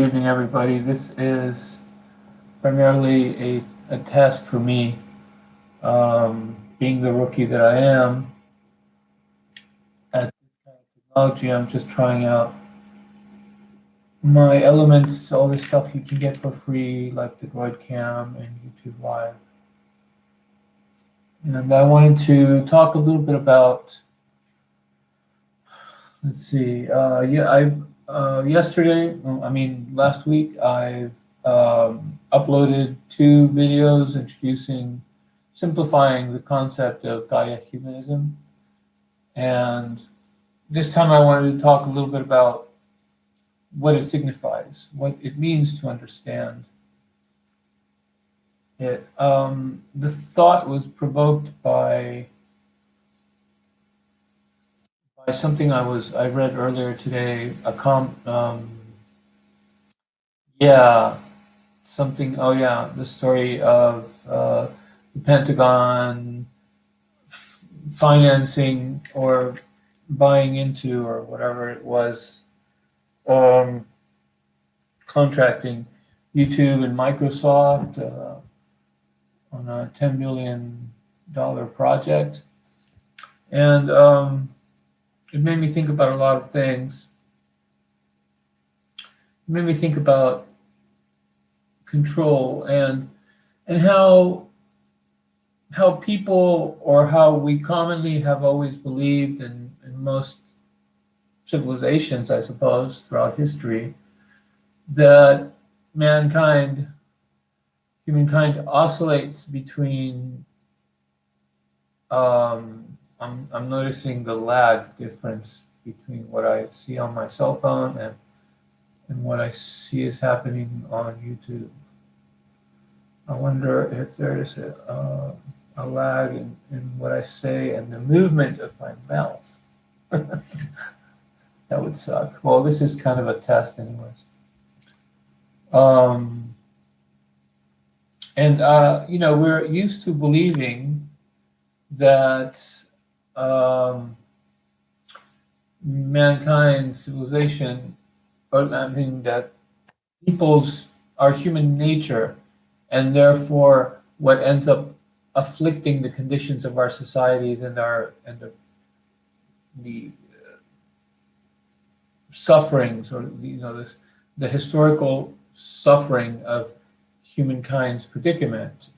evening, everybody. This is primarily a test for me. Being the rookie that I am at this kind of technology, I'm just trying out my elements, all this stuff you can get for free, like the Droid Cam and YouTube Live. And I wanted to talk a little bit about, let's see, last week, I've uploaded 2 videos simplifying the concept of Gaia Humanism. And this time I wanted to talk a little bit about what it signifies, what it means to understand it. The thought was provoked by something I read earlier today. Yeah, something. Oh yeah, the story of the Pentagon financing or buying into or whatever it was, contracting YouTube and Microsoft on a $10 million project, and it made me think about a lot of things. It made me think about control and how people, or how we commonly have always believed in most civilizations, I suppose, throughout history, that humankind oscillates between, I'm noticing the lag difference between what I see on my cell phone and what I see is happening on YouTube. I wonder if there is a lag in what I say and the movement of my mouth. That would suck. Well, this is kind of a test anyways. We're used to believing that mankind's civilization, that our human nature, and therefore what ends up afflicting the conditions of our societies and the sufferings, or the historical suffering of humankind's predicament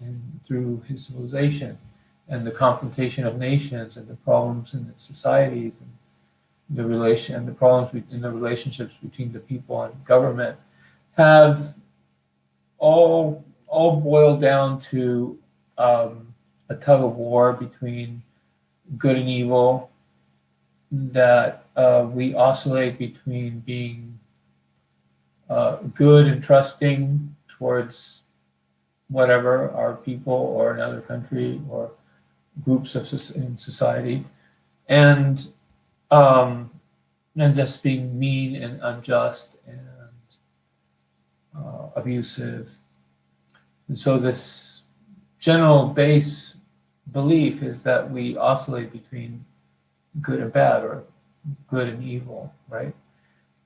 through his civilization, and the confrontation of nations and the problems in its societies, and the problems in the relationships between the people and government, have all boiled down to a tug of war between good and evil, that we oscillate between being good and trusting towards whatever, our people or another country or groups in society, and just being mean and unjust and abusive. And so this general base belief is that we oscillate between good and bad, or good and evil, right?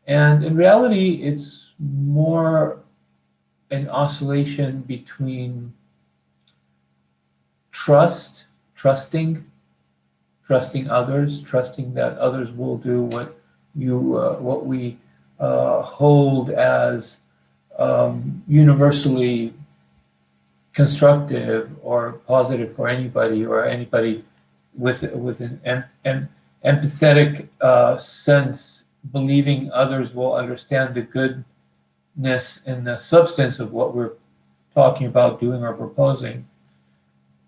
And in reality, it's more an oscillation between trusting others, trusting that others will do what we hold as universally constructive or positive for anybody, or anybody with an empathetic sense, believing others will understand the goodness and the substance of what we're talking about, doing, or proposing,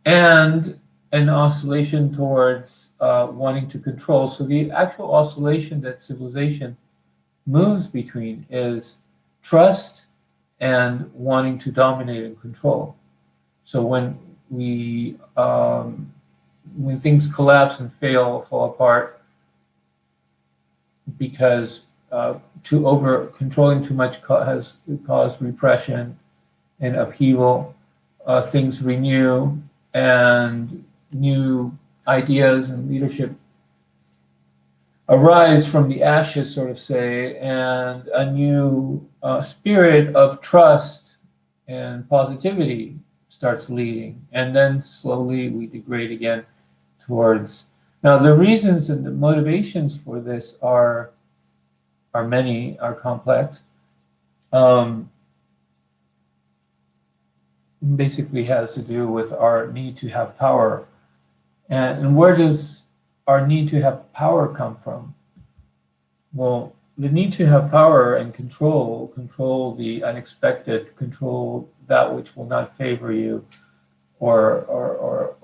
and an oscillation towards wanting to control. So the actual oscillation that civilization moves between is trust and wanting to dominate and control. So when things collapse and fall apart because controlling too much has caused repression and upheaval, things renew, and new ideas and leadership arise from the ashes, sort of say, and a new spirit of trust and positivity starts leading. And then slowly we degrade again towards. Now, the reasons and the motivations for this are many, are complex. Um, Basically has to do with our need to have power. And where does our need to have power come from? Well, the need to have power and control the unexpected, control that which will not favor you or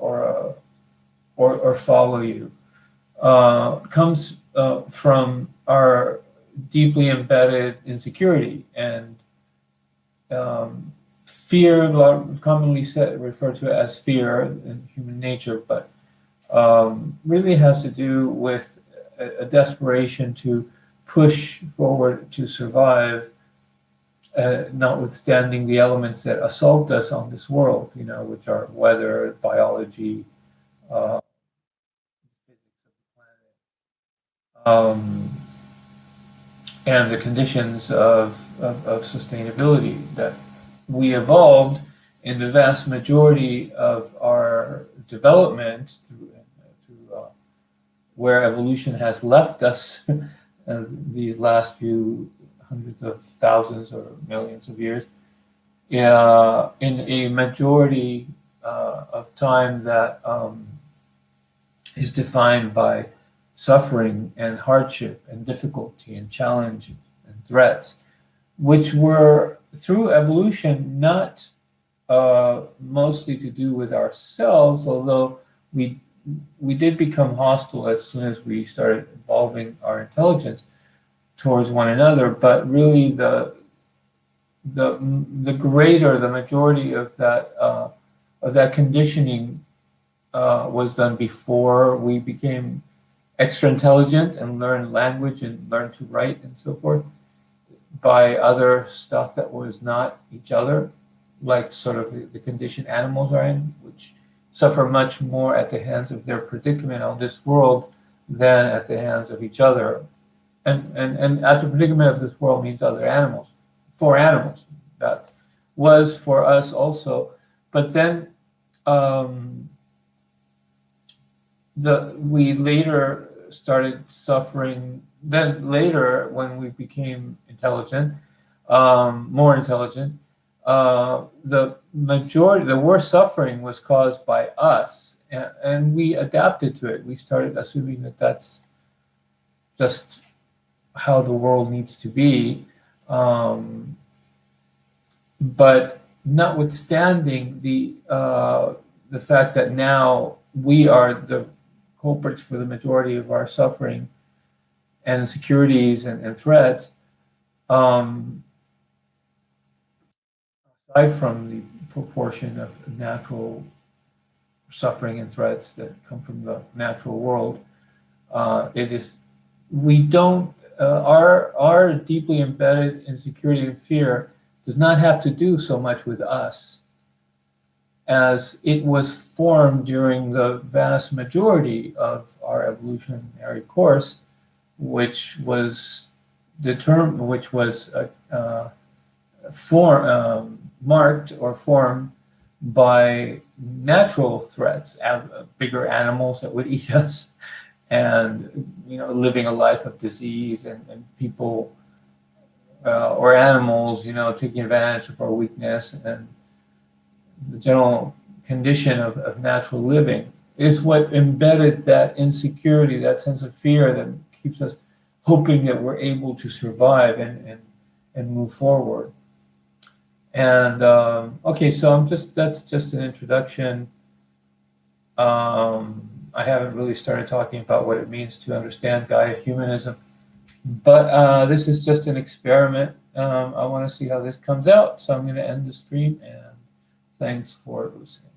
follow you, comes from our deeply embedded insecurity and fear, commonly referred to as fear in human nature, but really has to do with a desperation to push forward to survive, notwithstanding the elements that assault us on this world, which are weather, biology, uh, physics of the planet, and the conditions of sustainability that we evolved in the vast majority of our development through where evolution has left us these last few hundreds of thousands or millions of years, in a majority of time that is defined by suffering and hardship and difficulty and challenge and threats, which were through evolution not mostly to do with ourselves, although we did become hostile as soon as we started evolving our intelligence towards one another. But really, the majority of that conditioning was done before we became extra intelligent and learned language and learned to write and so forth, by other stuff that was not each other, like sort of the condition animals are in, which suffer much more at the hands of their predicament on this world than at the hands of each other. And at the predicament of this world means other animals, for animals. That was for us also. But then um, we later started suffering. Then later, when we became intelligent, more intelligent, the worst suffering was caused by us, and we adapted to it. We started assuming that that's just how the world needs to be. But notwithstanding the fact that now we are the culprits for the majority of our suffering and insecurities and threats, um, aside from the proportion of natural suffering and threats that come from the natural world, it is we don't our deeply embedded insecurity and fear does not have to do so much with us as it was formed during the vast majority of our evolutionary course, which was marked or formed by natural threats, bigger animals that would eat us, and living a life of disease, and people or animals, taking advantage of our weakness, and the general condition of natural living is what embedded that insecurity, that sense of fear that keeps us hoping that we're able to survive and move forward. And okay, so that's just an introduction. I haven't really started talking about what it means to understand Gaia humanism, but this is just an experiment. I want to see how this comes out, so I'm going to end the stream, and thanks for listening.